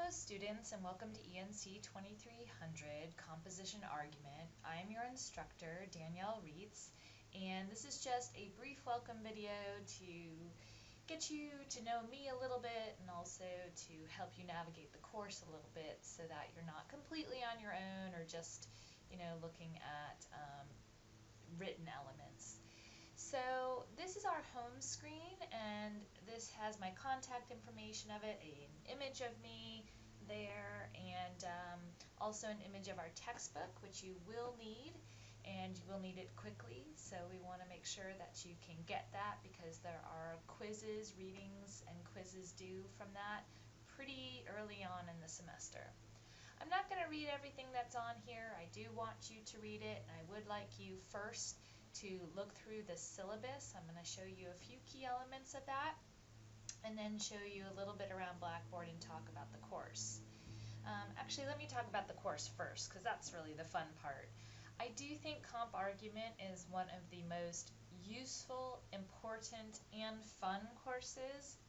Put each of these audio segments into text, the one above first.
Hello students and welcome to ENC 2300 Composition Argument. I am your instructor, Danielle Reitz, and this is just a brief welcome video to get you to know me a little bit and also to help you navigate the course a little bit so that you're not completely on your own or just, looking at written elements. So this is our home screen, and this has my contact information of it, an image of me there, and also an image of our textbook, which you will need, and you will need it quickly. So we want to make sure that you can get that because there are quizzes, readings, and quizzes due from that pretty early on in the semester. I'm not going to read everything that's on here. I do want you to read it, and I would like you first to look through the syllabus. I'm going to show you a few key elements of that and then show you a little bit around Blackboard and talk about the course. Actually, let me talk about the course first because that's really the fun part. I do think comp argument is one of the most useful, important, and fun courses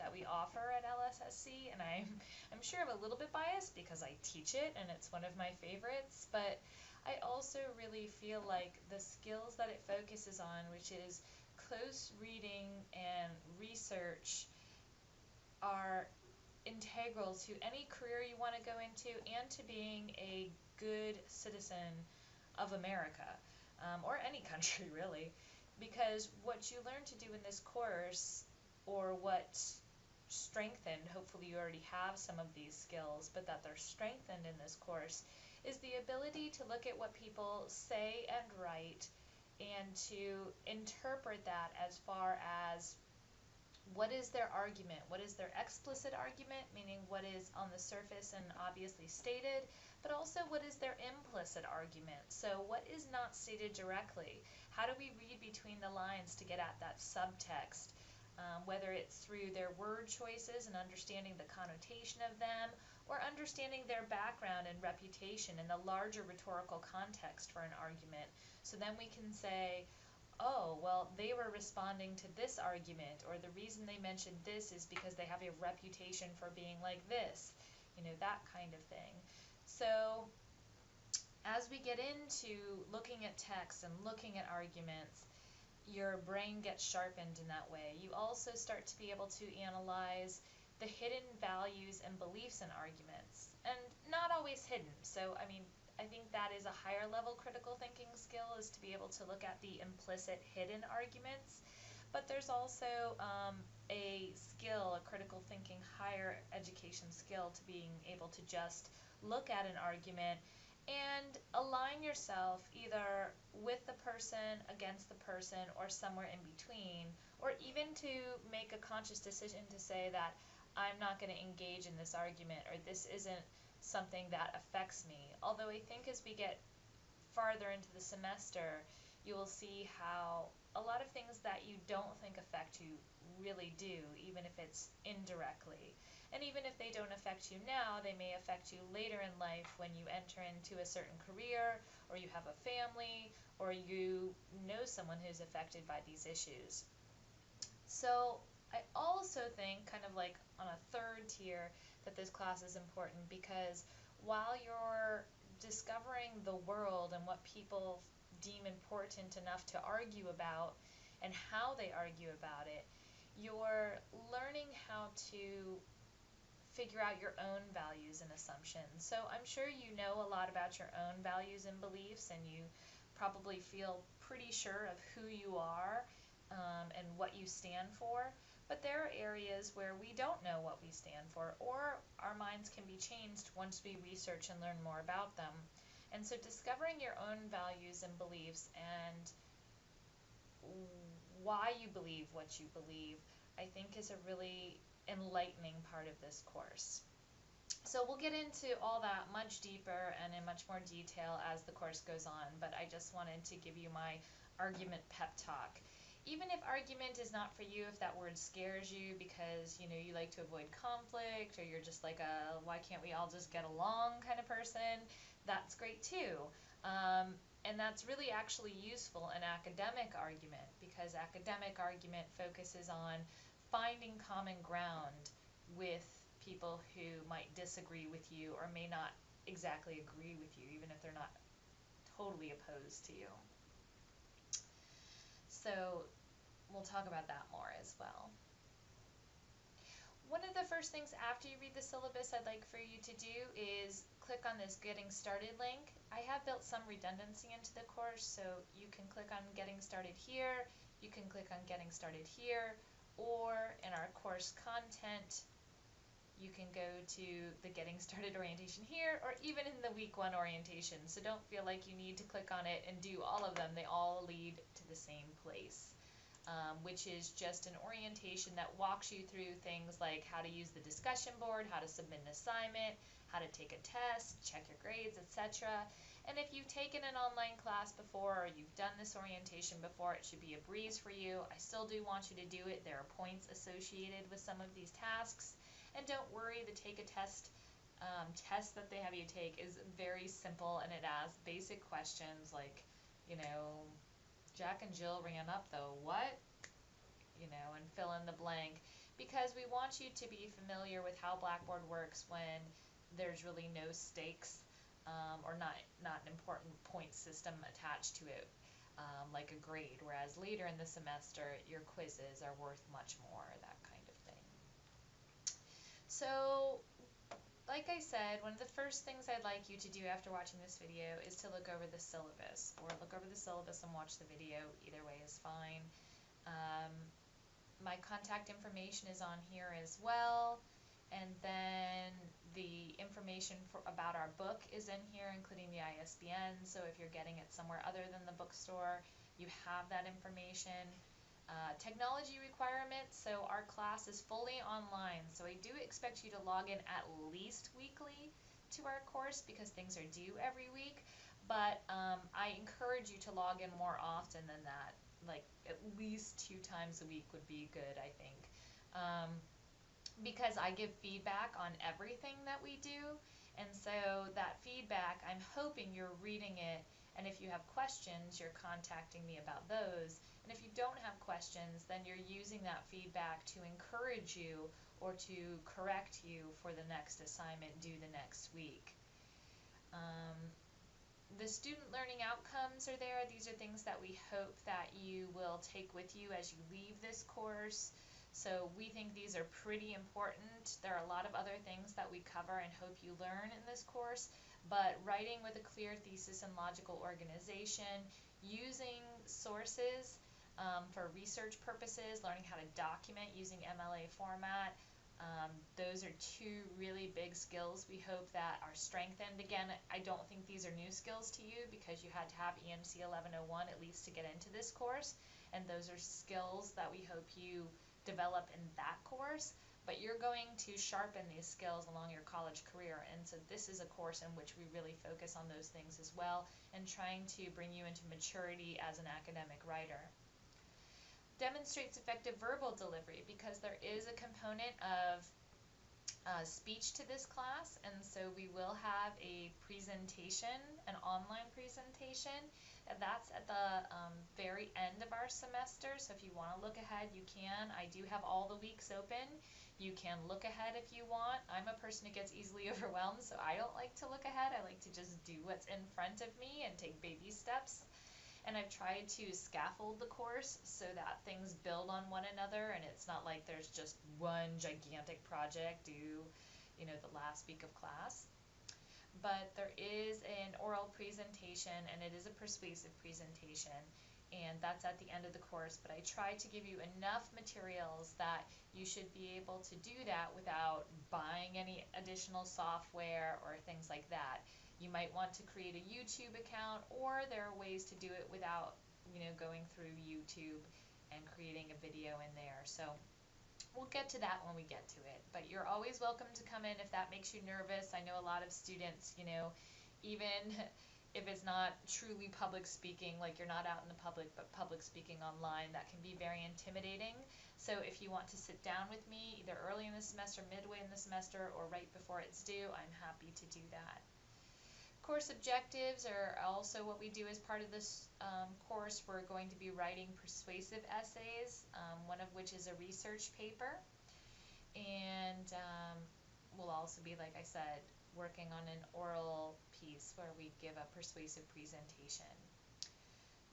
that we offer at LSSC, and I'm sure I'm a little bit biased because I teach it and it's one of my favorites, but I also really feel like the skills that it focuses on, which is close reading and research, are integral to any career you want to go into and to being a good citizen of America, or any country really, because what you learn to do in this course, or what strengthened, hopefully you already have some of these skills, but that they're strengthened in this course, is the ability to look at what people say and write and to interpret that as far as what is their argument, what is their explicit argument, meaning what is on the surface and obviously stated, but also what is their implicit argument, so what is not stated directly. How do we read between the lines to get at that subtext? Whether it's through their word choices and understanding the connotation of them, or understanding their background and reputation in the larger rhetorical context for an argument. So then we can say, oh, well, they were responding to this argument, or the reason they mentioned this is because they have a reputation for being like this, that kind of thing. So as we get into looking at text and looking at arguments, your brain gets sharpened in that way. You also start to be able to analyze the hidden values and beliefs in arguments, and not always hidden. So, I think that is a higher level critical thinking skill, is to be able to look at the implicit hidden arguments. But there's also a skill, a critical thinking higher education skill, to being able to just look at an argument and align yourself either with the person, against the person, or somewhere in between, or even to make a conscious decision to say that I'm not going to engage in this argument, or this isn't something that affects me. Although I think as we get farther into the semester, you will see how a lot of things that you don't think affect you really do, even if it's indirectly. And even if they don't affect you now, they may affect you later in life when you enter into a certain career, or you have a family, or you know someone who's affected by these issues. So I also think, kind of like on a third tier, that this class is important because while you're discovering the world and what people deem important enough to argue about and how they argue about it, you're learning how to figure out your own values and assumptions. So I'm sure you know a lot about your own values and beliefs, and you probably feel pretty sure of who you are and what you stand for. But there are areas where we don't know what we stand for, or our minds can be changed once we research and learn more about them. And so discovering your own values and beliefs and why you believe what you believe, I think, is a really enlightening part of this course. So we'll get into all that much deeper and in much more detail as the course goes on, but I just wanted to give you my argument pep talk. Even if argument is not for you, if that word scares you because you like to avoid conflict, or you're just like a why can't we all just get along kind of person, that's great too. And that's really actually useful in academic argument, because academic argument focuses on finding common ground with people who might disagree with you or may not exactly agree with you, even if they're not totally opposed to you. So we'll talk about that more as well. One of the first things after you read the syllabus I'd like for you to do is click on this Getting Started link. I have built some redundancy into the course, so you can click on Getting Started here, you can click on Getting Started here, or in our course content, you can go to the Getting Started orientation here, or even in the week 1 orientation. So don't feel like you need to click on it and do all of them. They all lead to the same place. Which is just an orientation that walks you through things like how to use the discussion board, how to submit an assignment, how to take a test, check your grades, etc. And if you've taken an online class before or you've done this orientation before, it should be a breeze for you. I still do want you to do it. There are points associated with some of these tasks. And don't worry, the take a test test that they have you take is very simple, and it asks basic questions like, Jack and Jill ran up the what? And fill in the blank, because we want you to be familiar with how Blackboard works when there's really no stakes or not an important point system attached to it, like a grade, whereas later in the semester your quizzes are worth much more, that kind of thing. So like I said, one of the first things I'd like you to do after watching this video is to look over the syllabus, or look over the syllabus and watch the video. Either way is fine. My contact information is on here as well, and then the information about our book is in here, including the ISBN, so if you're getting it somewhere other than the bookstore, you have that information. Technology requirements, so our class is fully online, so I do expect you to log in at least weekly to our course because things are due every week, but I encourage you to log in more often than that, like at least 2 times a week would be good, I think, because I give feedback on everything that we do, and so that feedback, I'm hoping you're reading it, and if you have questions, you're contacting me about those. And if you don't have questions, then you're using that feedback to encourage you or to correct you for the next assignment due the next week. The student learning outcomes are there. These are things that we hope that you will take with you as you leave this course. So we think these are pretty important. There are a lot of other things that we cover and hope you learn in this course, but writing with a clear thesis and logical organization, using sources for research purposes, learning how to document using MLA format. Those are 2 really big skills we hope that are strengthened. Again, I don't think these are new skills to you because you had to have ENC 1101 at least to get into this course, and those are skills that we hope you develop in that course, but you're going to sharpen these skills along your college career, and so this is a course in which we really focus on those things as well and trying to bring you into maturity as an academic writer. Demonstrates effective verbal delivery because there is a component of speech to this class, and so we will have a presentation, an online presentation, and that's at the very end of our semester, so if you want to look ahead, you can. I do have all the weeks open. You can look ahead if you want. I'm a person who gets easily overwhelmed, so I don't like to look ahead. I like to just do what's in front of me and take baby steps. And I've tried to scaffold the course so that things build on one another, and it's not like there's just one gigantic project due, the last week of class. But there is an oral presentation, and it is a persuasive presentation, and that's at the end of the course. But I try to give you enough materials that you should be able to do that without buying any additional software or things like that. You might want to create a YouTube account, or there are ways to do it without, going through YouTube and creating a video in there. So we'll get to that when we get to it. But you're always welcome to come in if that makes you nervous. I know a lot of students, even if it's not truly public speaking, like you're not out in the public, but public speaking online, that can be very intimidating. So if you want to sit down with me, either early in the semester, midway in the semester, or right before it's due, I'm happy to do that. Course objectives are also what we do as part of this course. We're going to be writing persuasive essays, one of which is a research paper. And we'll also be, like I said, working on an oral piece where we give a persuasive presentation.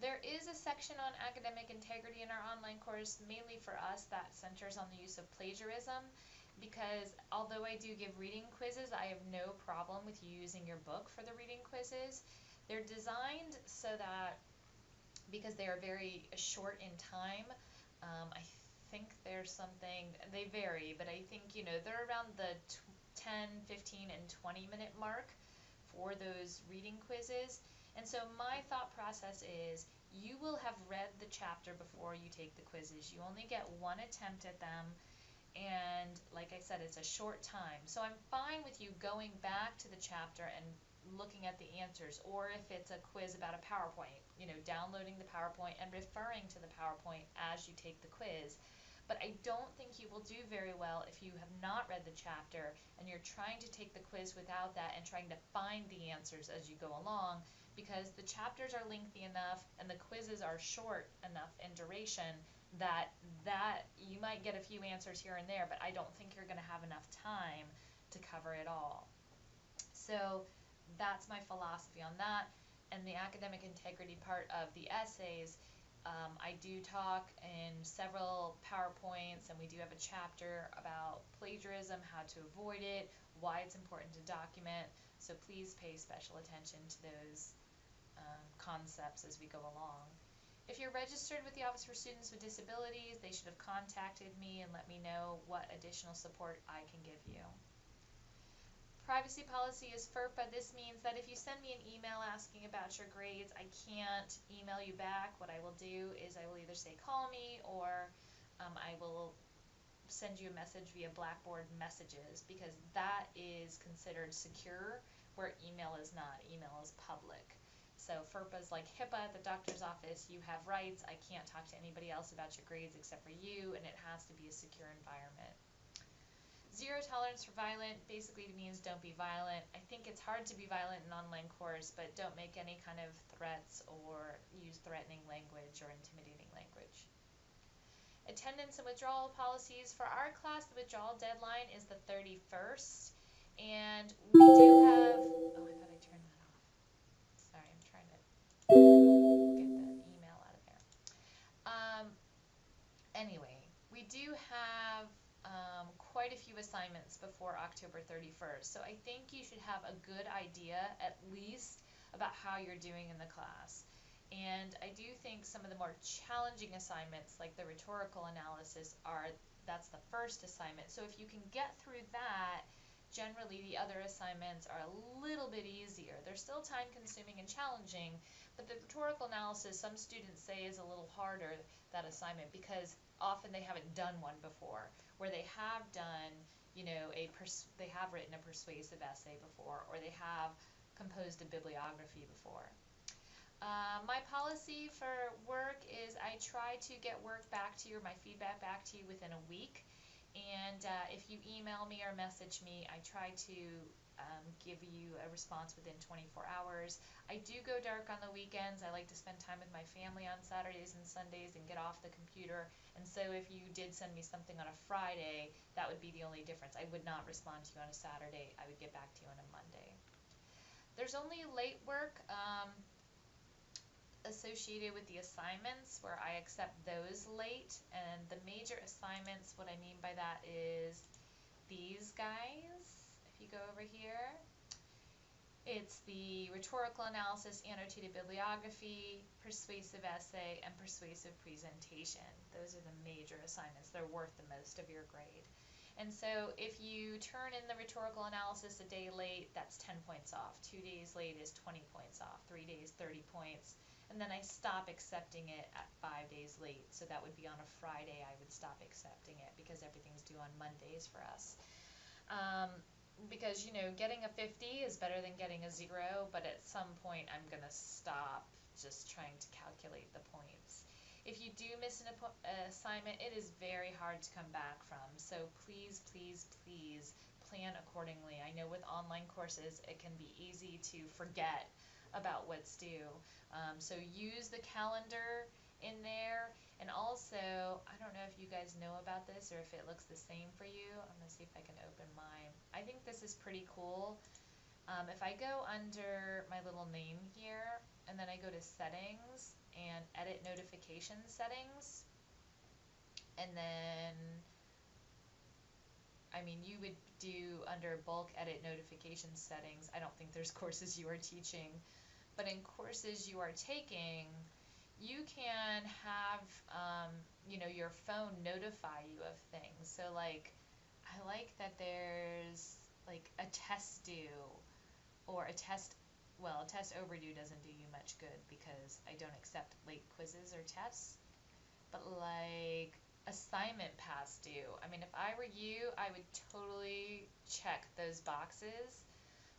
There is a section on academic integrity in our online course, mainly for us, that centers on the use of plagiarism, because although I do give reading quizzes, I have no problem with you using your book for the reading quizzes. They're designed so that, because they are very short in time, I think there's something, they vary, but I think, they're around the 10, 15, and 20-minute mark for those reading quizzes. And so my thought process is, you will have read the chapter before you take the quizzes. You only get one attempt at them, and like I said, it's a short time. So I'm fine with you going back to the chapter and looking at the answers, or if it's a quiz about a PowerPoint, downloading the PowerPoint and referring to the PowerPoint as you take the quiz. But I don't think you will do very well if you have not read the chapter and you're trying to take the quiz without that and trying to find the answers as you go along, because the chapters are lengthy enough and the quizzes are short enough in duration that you might get a few answers here and there, but I don't think you're going to have enough time to cover it all. So that's my philosophy on that. And the academic integrity part of the essays, I do talk in several PowerPoints, and we do have a chapter about plagiarism, how to avoid it, why it's important to document. So please pay special attention to those concepts as we go along. If you're registered with the Office for Students with Disabilities, they should have contacted me and let me know what additional support I can give you. Privacy policy is FERPA. This means that if you send me an email asking about your grades, I can't email you back. What I will do is I will either say call me, or I will send you a message via Blackboard messages, because that is considered secure, where email is not. Email is public. So FERPA is like HIPAA at the doctor's office. You have rights. I can't talk to anybody else about your grades except for you, and it has to be a secure environment. Zero tolerance for violent basically means don't be violent. I think it's hard to be violent in an online course, but don't make any kind of threats or use threatening language or intimidating language. Attendance and withdrawal policies. For our class, the withdrawal deadline is the 31st, and we do have, oh, I thought I turned that off. Sorry, I'm trying to get the email out of there. Anyway, we do have quite a few assignments before October 31st, so I think you should have a good idea at least about how you're doing in the class. And I do think some of the more challenging assignments, like the rhetorical analysis, that's the first assignment. So if you can get through that, generally the other assignments are a little bit easier. They're still time consuming and challenging, but the rhetorical analysis, some students say, is a little harder, that assignment, because often they haven't done one before, where they have done, they have written a persuasive essay before, or they have composed a bibliography before. My policy for work is I try to get work back to you, or my feedback back to you, within a week. And if you email me or message me, I try to give you a response within 24 hours. I do go dark on the weekends. I like to spend time with my family on Saturdays and Sundays and get off the computer. And so if you did send me something on a Friday, that would be the only difference. I would not respond to you on a Saturday. I would get back to you on a Monday. There's only late work associated with the assignments, where I accept those late. And the major assignments, what I mean by that is these guys. If you go over here, it's the rhetorical analysis, annotated bibliography, persuasive essay, and persuasive presentation. Those are the major assignments. They're worth the most of your grade. And so if you turn in the rhetorical analysis a day late, that's 10 points off. 2 days late is 20 points off. 3 days, 30 points. And then I stop accepting it at 5 days late. So that would be on a Friday I would stop accepting it, because everything's due on Mondays for us. Because, getting a 50 is better than getting a 0, but at some point I'm going to stop just trying to calculate the points. If you do miss an assignment, it is very hard to come back from. So please, please, please plan accordingly. I know with online courses it can be easy to forget about what's due. So use the calendar in there. And also, I don't know if you guys know about this or if it looks the same for you. I'm going to see if I can open mine. I think is pretty cool. If I go under my little name here, and then I go to settings and edit notification settings, and then, I mean, you would do under bulk edit notification settings. I don't think there's courses you are teaching, but in courses you are taking, you can have, your phone notify you of things. So like, I like that there's like a test due, or a test overdue doesn't do you much good because I don't accept late quizzes or tests. But like assignment past due, I mean, if I were you, I would totally check those boxes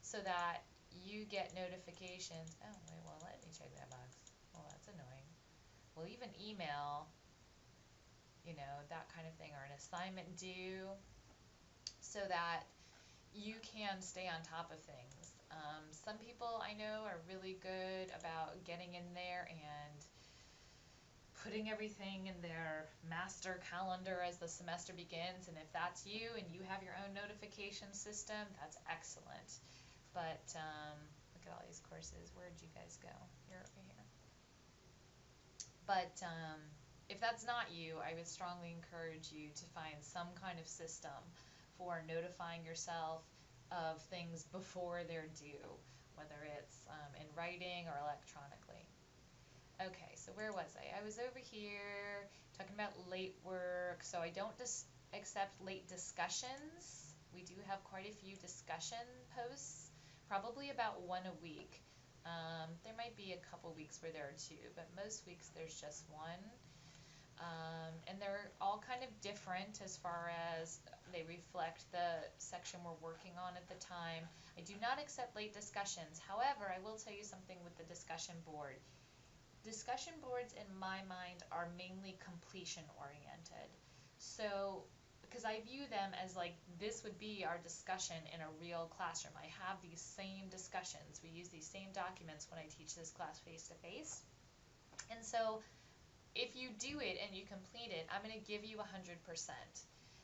so that you get notifications. Oh, wait, well, let me check that box. Well, that's annoying. Well, even email, that kind of thing, or an assignment due, so that you can stay on top of things. Some people I know are really good about getting in there and putting everything in their master calendar as the semester begins, and if that's you and you have your own notification system, that's excellent. But look at all these courses. Where did you guys go? You're over here. But if that's not you, I would strongly encourage you to find some kind of system for notifying yourself of things before they're due, whether it's in writing or electronically. Okay, so where was I? I was over here talking about late work. So I don't accept late discussions. We do have quite a few discussion posts, probably about one a week. There might be a couple weeks where there are two, but most weeks there's just one. And they're all kind of different as far as they reflect the section we're working on at the time. I do not accept late discussions. However, I will tell you something with the discussion board. Discussion boards, in my mind, are mainly completion oriented. So, because I view them as like, this would be our discussion in a real classroom. I have these same discussions. We use these same documents when I teach this class face to face. And so, if you do it and you complete it, I'm going to give you 100%.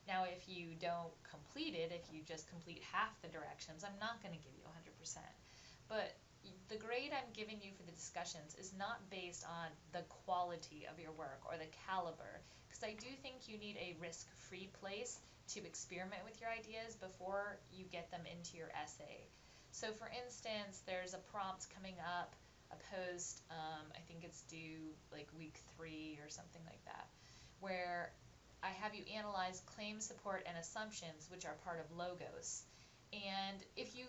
Now, if you don't complete it, if you just complete half the directions, I'm not going to give you 100%. But the grade I'm giving you for the discussions is not based on the quality of your work or the caliber, because I do think you need a risk-free place to experiment with your ideas before you get them into your essay. So for instance, there's a prompt coming up, a post, I think it's due like week 3 or something like that, where I have you analyze claim support and assumptions, which are part of logos. And if you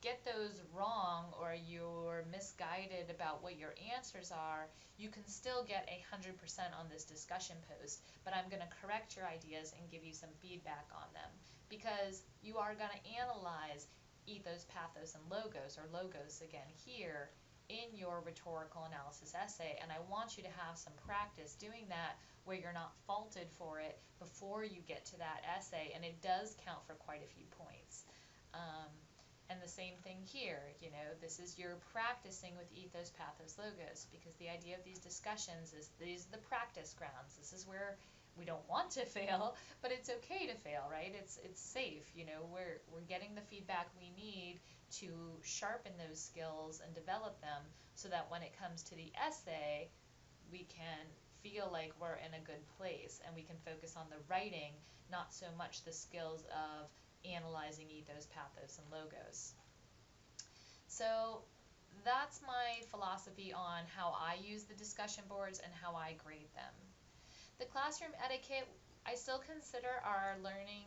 get those wrong, or you're misguided about what your answers are, you can still get 100% on this discussion post, but I'm going to correct your ideas and give you some feedback on them, because you are going to analyze ethos, pathos, and logos, or logos again here, in your rhetorical analysis essay, and I want you to have some practice doing that where you're not faulted for it before you get to that essay, and it does count for quite a few points. And the same thing here, this is you're practicing with ethos, pathos, logos, because the idea of these discussions is these are the practice grounds. This is where we don't want to fail, but it's okay to fail, right? It's safe, we're getting the feedback we need to sharpen those skills and develop them, so that when it comes to the essay, we can feel like we're in a good place and we can focus on the writing, not so much the skills of analyzing ethos, pathos, and logos. So that's my philosophy on how I use the discussion boards and how I grade them. The classroom etiquette, I still consider our learning,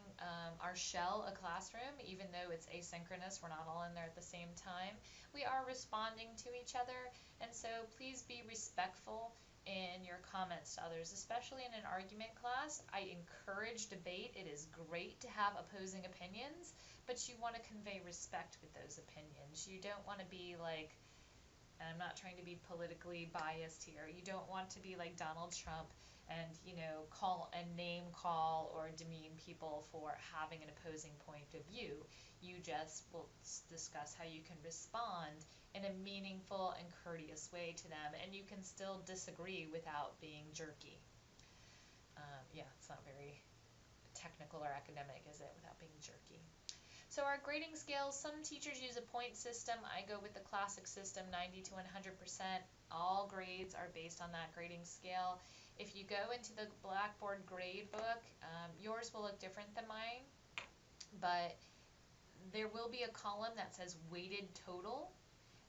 our shell a classroom, even though it's asynchronous, we're not all in there at the same time. We are responding to each other, and so please be respectful in your comments to others, especially in an argument class. I encourage debate. It is great to have opposing opinions, but you want to convey respect with those opinions. You don't want to be like, and I'm not trying to be politically biased here, you don't want to be like Donald Trump and call and name call or demean people for having an opposing point of view. You just will discuss how you can respond in a meaningful and courteous way to them, and you can still disagree without being jerky. Yeah, it's not very technical or academic, is it, without being jerky? So So our grading scales, some teachers use a point system. I go with the classic system, 90 to 100%. All grades are based on that grading scale. If you go into the Blackboard grade book, yours will look different than mine, but there will be a column that says weighted total,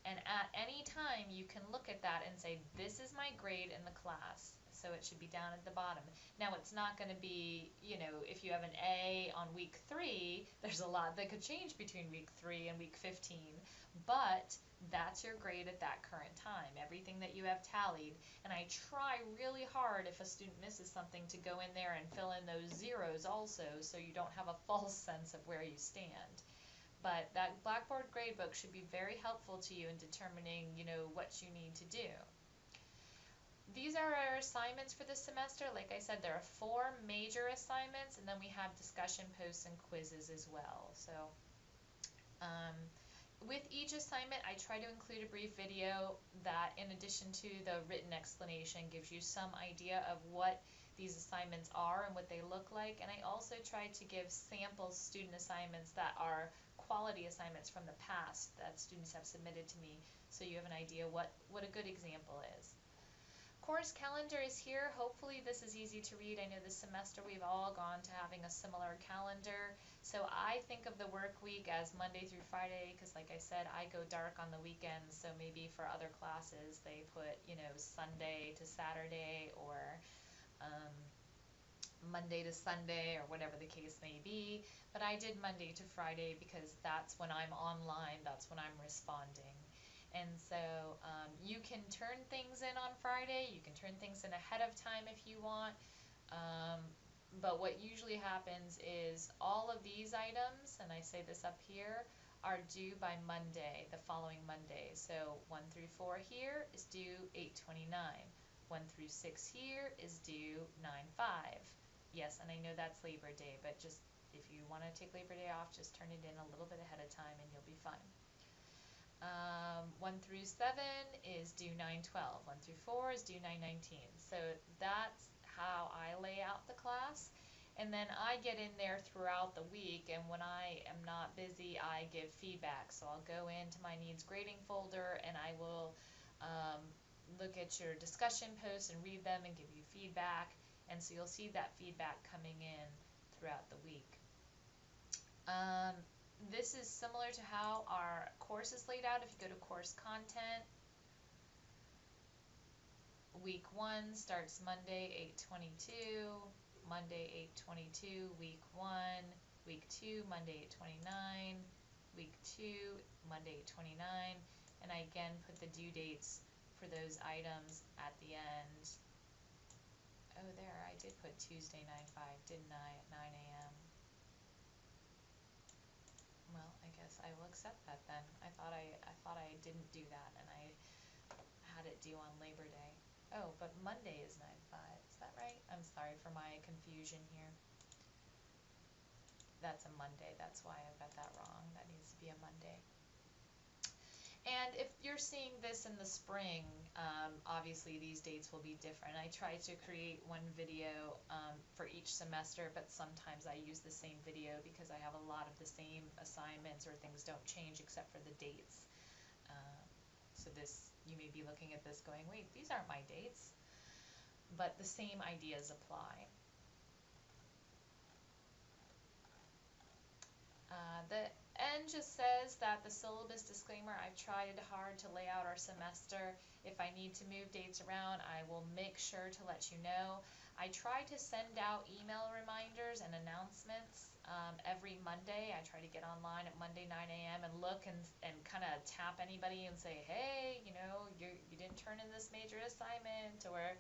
and at any time you can look at that and say, this is my grade in the class. So it should be down at the bottom. Now it's not going to be, if you have an A on week 3, there's a lot that could change between week 3 and week 15, but that's your grade at that current time, everything that you have tallied. And I try really hard, if a student misses something, to go in there and fill in those zeros also, so you don't have a false sense of where you stand. But that Blackboard gradebook should be very helpful to you in determining, what you need to do. These are our assignments for this semester. Like I said, there are 4 major assignments, and then we have discussion posts and quizzes as well. So with each assignment, I try to include a brief video that, in addition to the written explanation, gives you some idea of what these assignments are and what they look like. And I also try to give sample student assignments that are quality assignments from the past that students have submitted to me, so you have an idea what a good example is. Course calendar is here. Hopefully this is easy to read. I know this semester we've all gone to having a similar calendar. So I think of the work week as Monday through Friday, because like I said, I go dark on the weekends, so maybe for other classes they put, Sunday to Saturday, or Monday to Sunday, or whatever the case may be. But I did Monday to Friday because that's when I'm online, that's when I'm responding. And so you can turn things in on Friday, you can turn things in ahead of time if you want, but what usually happens is all of these items, and I say this up here, are due by Monday, the following Monday. So 1 through 4 here is due 8/29. 1 through 6 here is due 9/5. Yes, and I know that's Labor Day, but just if you want to take Labor Day off, just turn it in a little bit ahead of time and you'll be fine. 1 through 7 is due 9/12. 1 through 4 is due 9/19. So that's how I lay out the class. And then I get in there throughout the week, and when I am not busy, I give feedback. So I'll go into my needs grading folder, and I will look at your discussion posts and read them and give you feedback. And so you'll see that feedback coming in throughout the week. This is similar to how our course is laid out. If you go to course content, week 1 starts Monday 8/22, Monday 8/22, week 1, week 2, Monday 8/29, week 2, Monday 8/29, and I again put the due dates for those items at the end. Oh, there, I did put Tuesday 9/5, didn't I, at 9 a.m. Well, I guess I will accept that then. I thought I didn't do that, and I had it due on Labor Day. Oh, but Monday is 9/5. Is that right? I'm sorry for my confusion here. That's a Monday. That's why I've got that wrong. That needs to be a Monday. And if you're seeing this in the spring, obviously these dates will be different. I try to create one video for each semester, but sometimes I use the same video because I have a lot of the same assignments, or things don't change except for the dates. So this, you may be looking at this going, wait, these aren't my dates. But the same ideas apply. The end just says that the syllabus disclaimer, I've tried hard to lay out our semester. If I need to move dates around, I will make sure to let you know. I try to send out email reminders and announcements every Monday. I try to get online at Monday 9 a.m. and look and kind of tap anybody and say, hey, you didn't turn in this major assignment, or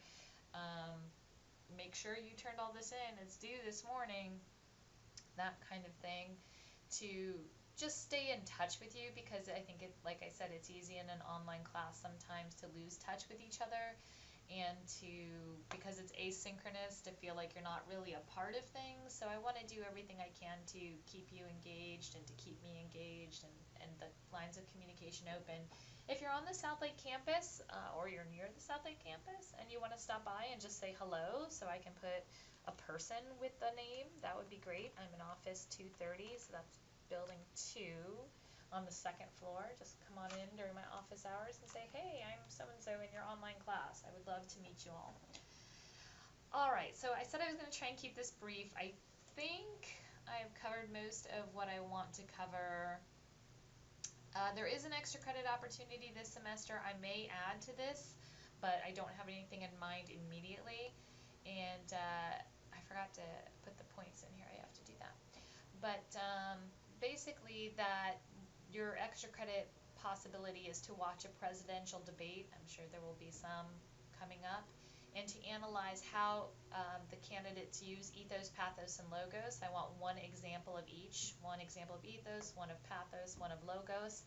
make sure you turned all this in, it's due this morning, that kind of thing, to just stay in touch with you, because I think like I said, it's easy in an online class sometimes to lose touch with each other, and because it's asynchronous, to feel like you're not really a part of things. So I want to do everything I can to keep you engaged and to keep me engaged, and the lines of communication open. If you're on the South Lake campus, or you're near the South Lake campus, and you want to stop by and just say hello, so I can put a person with the name, that would be great. I'm in office 230, so that's building 2 on the 2nd floor. Just come on in during my office hours and say, hey, I'm so-and-so in your online class. I would love to meet you all. Alright, so I said I was going to try and keep this brief. I think I've covered most of what I want to cover. There is an extra credit opportunity this semester. I may add to this, but I don't have anything in mind immediately. And I forgot to put the points in here. I have to do that. But basically that your extra credit possibility is to watch a presidential debate. I'm sure there will be some coming up. And to analyze how the candidates use ethos, pathos, and logos. I want one example of each. One example of ethos, one of pathos, one of logos.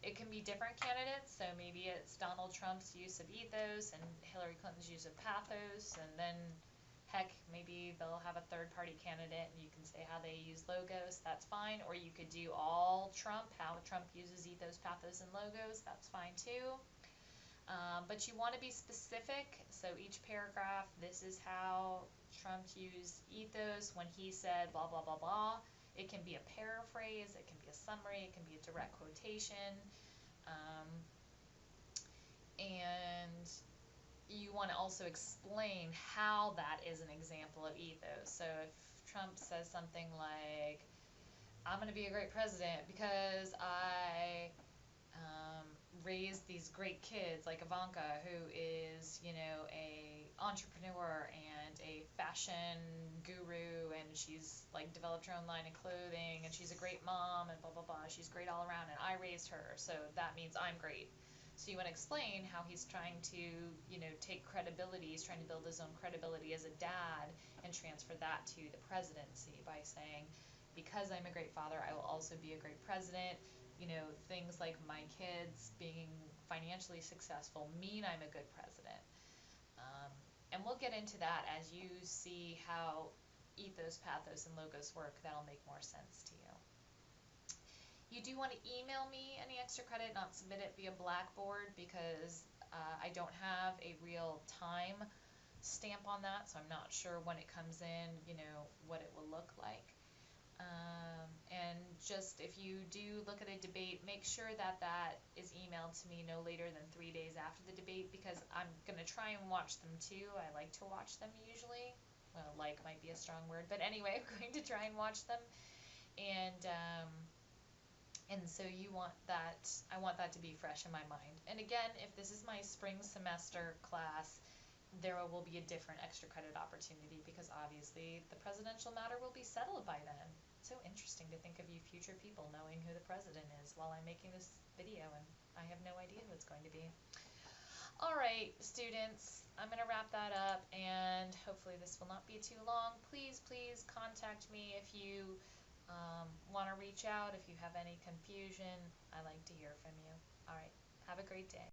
It can be different candidates, so maybe it's Donald Trump's use of ethos and Hillary Clinton's use of pathos, and then, heck, maybe they'll have a third-party candidate and you can say how they use logos. That's fine. Or you could do all Trump, how Trump uses ethos, pathos, and logos. That's fine too. But you want to be specific, so each paragraph, this is how Trump used ethos when he said blah, blah, blah, blah. It can be a paraphrase, it can be a summary, it can be a direct quotation, and you want to also explain how that is an example of ethos. So if Trump says something like, I'm going to be a great president because I raised these great kids like Ivanka, who is, you know, a entrepreneur and a fashion guru, and she's like developed her own line of clothing, and she's a great mom, and blah blah blah. She's great all around, and I raised her, so that means I'm great. So you want to explain how he's trying to, you know, take credibility. He's trying to build his own credibility as a dad and transfer that to the presidency by saying, because I'm a great father, I will also be a great president. You know, things like my kids being financially successful mean I'm a good president. And we'll get into that as you see how ethos, pathos, and logos work. That'll make more sense to you. You do want to email me any extra credit, not submit it via Blackboard, because I don't have a real time stamp on that, so I'm not sure when it comes in, you know, what it will look like. And just if you do look at a debate, make sure that that is emailed to me no later than 3 days after the debate, because I'm going to try and watch them too. I like to watch them usually. Well, like might be a strong word, but anyway, I'm going to try and watch them. And so you want that, I want that to be fresh in my mind. And again, if this is my spring semester class, there will be a different extra credit opportunity, because obviously the presidential matter will be settled by then. So interesting to think of you future people knowing who the president is while I'm making this video, and I have no idea who it's going to be. Alright, students, I'm going to wrap that up, and hopefully this will not be too long. Please, please contact me if you want to reach out, if you have any confusion. I like to hear from you. Alright, have a great day.